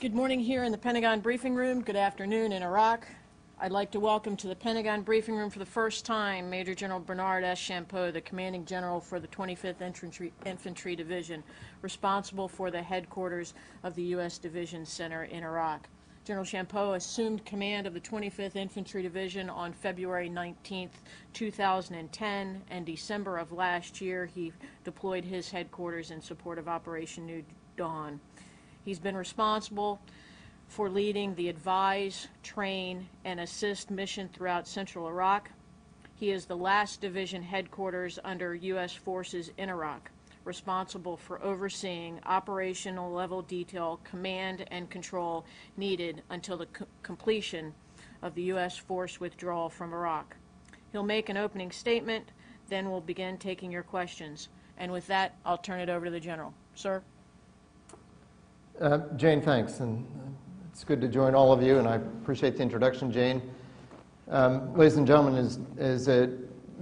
Good morning here in the Pentagon Briefing Room. Good afternoon in Iraq. I'd like to welcome to the Pentagon Briefing Room for the first time Major General Bernard S. Champoux, the Commanding General for the 25th Infantry Division, responsible for the headquarters of the U.S. Division Center in Iraq. General Champoux assumed command of the 25th Infantry Division on February 19, 2010, and December of last year he deployed his headquarters in support of Operation New Dawn. He's been responsible for leading the Advise, Train, and Assist mission throughout central Iraq. He is the last division headquarters under U.S. forces in Iraq, responsible for overseeing operational level detail, command, and control needed until the completion of the U.S. force withdrawal from Iraq. He'll make an opening statement, then we'll begin taking your questions. And with that, I'll turn it over to the General. Sir? Jane, thanks, and it's good to join all of you, and I appreciate the introduction, Jane. Ladies and gentlemen, as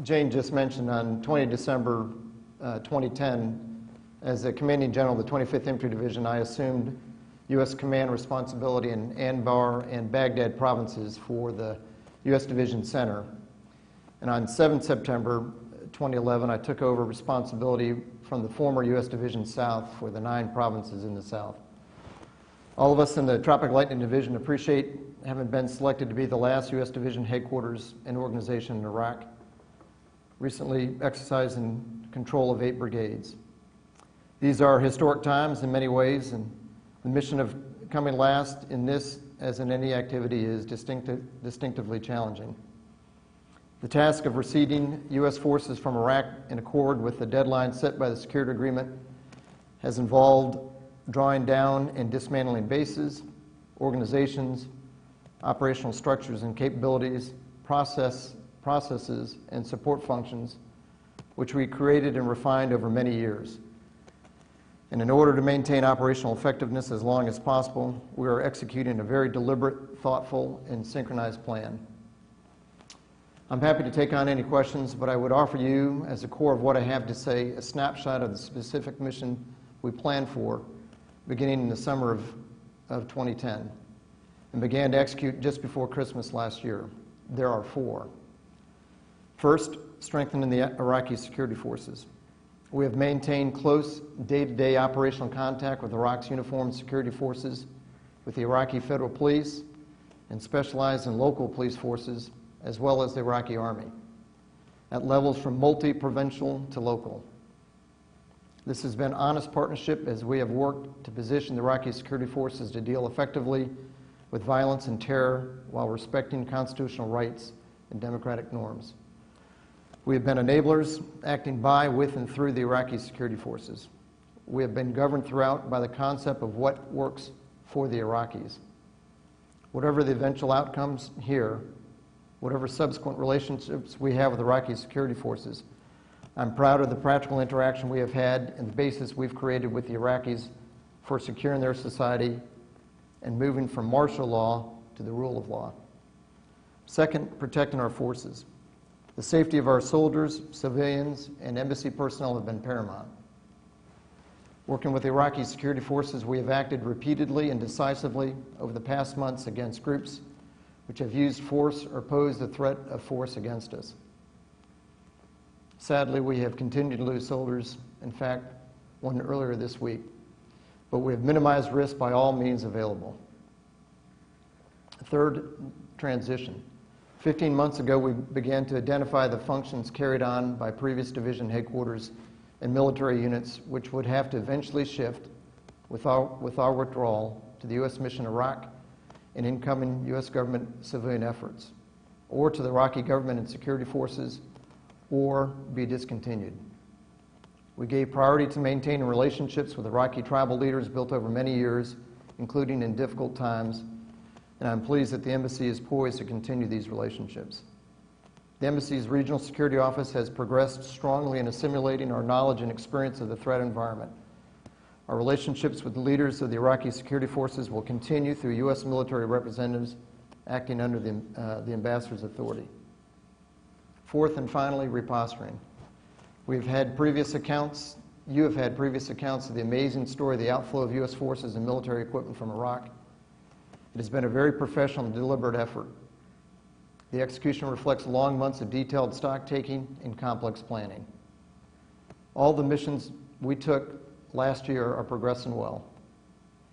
Jane just mentioned, on 20 December 2010, as the Commanding General of the 25th Infantry Division, I assumed U.S. command responsibility in Anbar and Baghdad provinces for the U.S. Division Center. And on 7 September 2011, I took over responsibility from the former U.S. Division South for the 9 provinces in the South. All of us in the Tropic Lightning Division appreciate having been selected to be the last U.S. Division headquarters and organization in Iraq, recently exercising control of 8 brigades. These are historic times in many ways, and the mission of coming last in this, as in any activity, is distinctively challenging. The task of receding U.S. forces from Iraq in accord with the deadline set by the security agreement has involved drawing down and dismantling bases, organizations, operational structures and capabilities, processes, and support functions, which we created and refined over many years. And in order to maintain operational effectiveness as long as possible, we are executing a very deliberate, thoughtful, and synchronized plan. I'm happy to take on any questions, but I would offer you, as a core of what I have to say, a snapshot of the specific mission we planned for beginning in the summer of 2010 and began to execute just before Christmas last year. There are 4. First, strengthening the Iraqi security forces. We have maintained close day-to-day operational contact with Iraq's uniformed security forces, with the Iraqi Federal Police, and specialized and local police forces, as well as the Iraqi Army, at levels from multi-provincial to local. This has been honest partnership as we have worked to position the Iraqi security forces to deal effectively with violence and terror while respecting constitutional rights and democratic norms. We have been enablers acting by, with, and through the Iraqi security forces. We have been governed throughout by the concept of what works for the Iraqis. Whatever the eventual outcomes here, whatever subsequent relationships we have with Iraqi security forces, I'm proud of the practical interaction we have had and the basis we've created with the Iraqis for securing their society and moving from martial law to the rule of law. Second, protecting our forces. The safety of our soldiers, civilians, and embassy personnel have been paramount. Working with the Iraqi security forces, we have acted repeatedly and decisively over the past months against groups which have used force or posed a threat of force against us. Sadly, we have continued to lose soldiers, in fact, one earlier this week, but we have minimized risk by all means available. Third, transition. 15 months ago, we began to identify the functions carried on by previous division headquarters and military units which would have to eventually shift with our withdrawal to the U.S. mission in Iraq and incoming U.S. government civilian efforts, or to the Iraqi government and security forces, or be discontinued. We gave priority to maintaining relationships with Iraqi tribal leaders built over many years, including in difficult times, and I'm pleased that the Embassy is poised to continue these relationships. The Embassy's Regional Security Office has progressed strongly in assimilating our knowledge and experience of the threat environment. Our relationships with the leaders of the Iraqi security forces will continue through U.S. military representatives acting under the ambassador's authority. Fourth and finally, reposturing. You have had previous accounts of the amazing story of the outflow of U.S. forces and military equipment from Iraq It has been a very professional and deliberate effort. The execution reflects long months of detailed stock-taking and complex planning. All the missions we took last year are progressing well.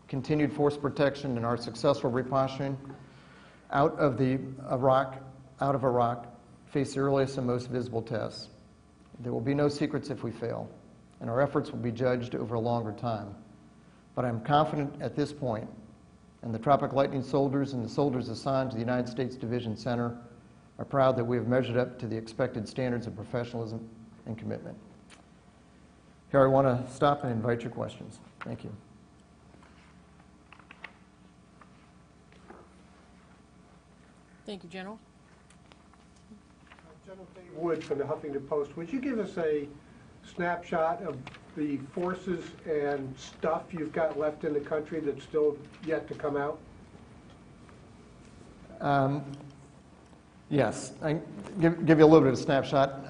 Continued force protection and our successful reposturing out of Iraq face the earliest and most visible tests. There will be no secrets if we fail, and our efforts will be judged over a longer time. But I'm confident at this point, and the Tropic Lightning soldiers and the soldiers assigned to the United States Division Center are proud that we have measured up to the expected standards of professionalism and commitment. Here, I want to stop and invite your questions. Thank you. Thank you, General. General Dave Wood from the Huffington Post. Would you give us a snapshot of the forces and stuff you've got left in the country that's still yet to come out? Yes, I give you a little bit of a snapshot.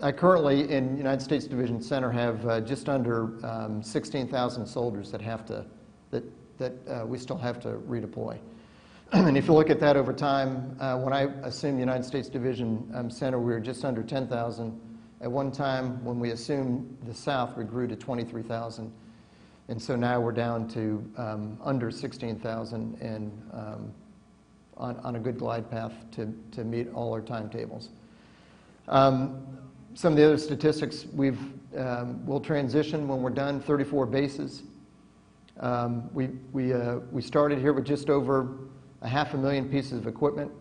I currently, in United States Division Center, have just under 16,000 soldiers that we still have to redeploy. And if you look at that over time, when I assumed United States Division Center, we were just under 10,000. At one time, when we assumed the South, we grew to 23,000. And so now we're down to under 16,000 and on a good glide path to meet all our timetables. Some of the other statistics, we'll transition when we're done, 34 bases. We started here with just over 500,000 pieces of equipment,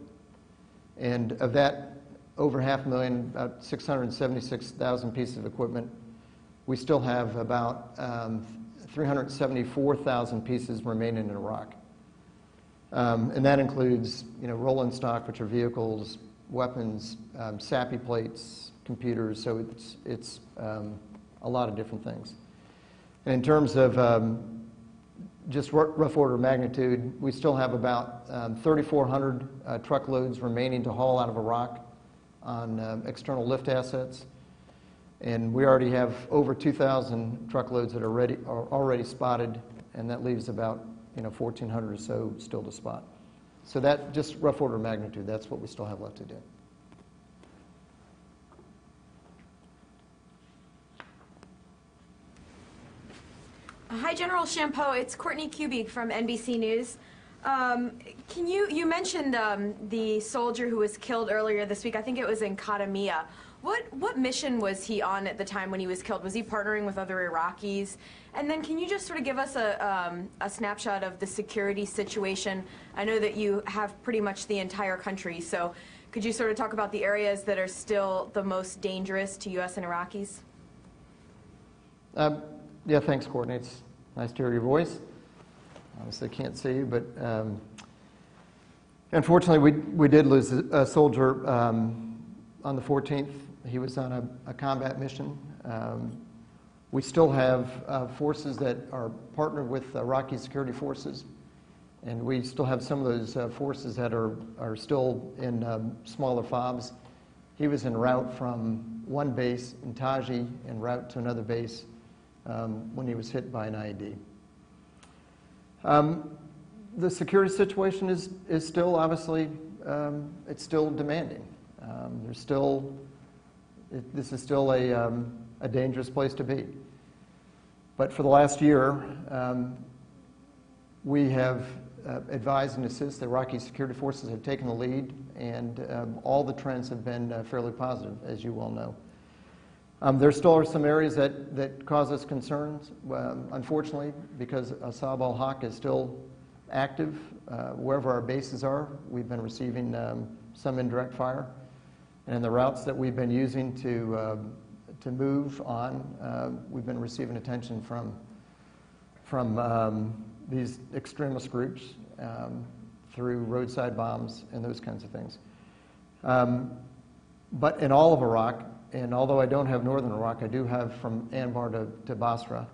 and of that, over 500,000, about 676,000 pieces of equipment. We still have about 374,000 pieces remaining in Iraq. And that includes, rolling stock, which are vehicles, weapons, SAPI plates, computers, so it's a lot of different things. And in terms of just rough order of magnitude, we still have about 3,400 truckloads remaining to haul out of Iraq on external lift assets. And we already have over 2,000 truckloads that are already spotted, and that leaves about 1,400 or so still to spot. So that, just rough order of magnitude, that's what we still have left to do. Hi, General Champoux. It's Courtney Kubik from NBC News. You mentioned the soldier who was killed earlier this week. I think it was in Kadamia. What mission was he on at the time when he was killed? Was he partnering with other Iraqis? And then can you just sort of give us a snapshot of the security situation? I know that you have pretty much the entire country, so could you sort of talk about the areas that are still the most dangerous to U.S. and Iraqis? Yeah, thanks, Courtney. It's nice to hear your voice. Obviously, I can't see you, but unfortunately, we did lose a soldier on the 14th. He was on a combat mission. We still have forces that are partnered with Iraqi security forces, and we still have some of those forces that are still in smaller FOBs. He was en route from one base in Taji en route to another base when he was hit by an IED. The security situation is still obviously it's still demanding. This is still a dangerous place to be. But for the last year, we have advised and assisted. The Iraqi security forces have taken the lead, and all the trends have been fairly positive, as you well know. There still are some areas that cause us concerns, unfortunately, because Asab al-Haq is still active. Wherever our bases are, we've been receiving some indirect fire. And the routes that we've been using to move on, we've been receiving attention from these extremist groups through roadside bombs and those kinds of things. But in all of Iraq, and although I don't have northern Iraq, I do have from Anbar to Basra.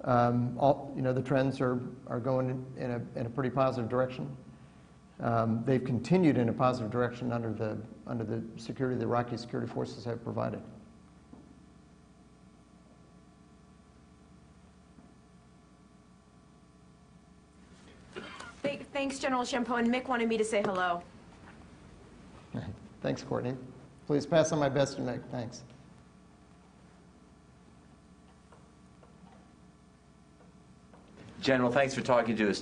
The trends are going in a pretty positive direction. They've continued in a positive direction under the security the Iraqi security forces have provided. Thanks, General Champoux, and Mick wanted me to say hello. Thanks, Courtney. Please pass on my best to Mick. Thanks. General, thanks for talking to us